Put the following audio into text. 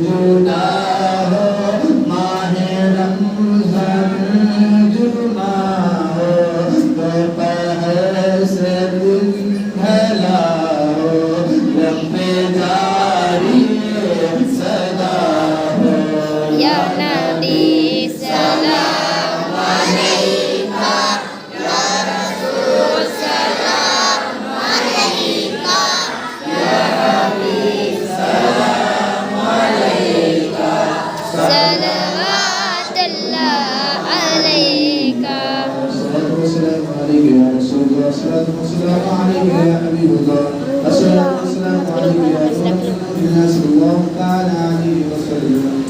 जुदा हो माहे रमज़ान जुमा हो दोपहर से दिन ढला हो लम्बे जारी सदा हो या नबी सलाम अलैका या रसूल सलाम अलैका या हबीब सलाम अलैका सलवातुल्लाह अलैका والسلام عليك يا رسول الله الصلاة والسلام عليك يا حبيب الله الصلاة والسلام عليك يا رسول الله الله تعالى عليه وسلم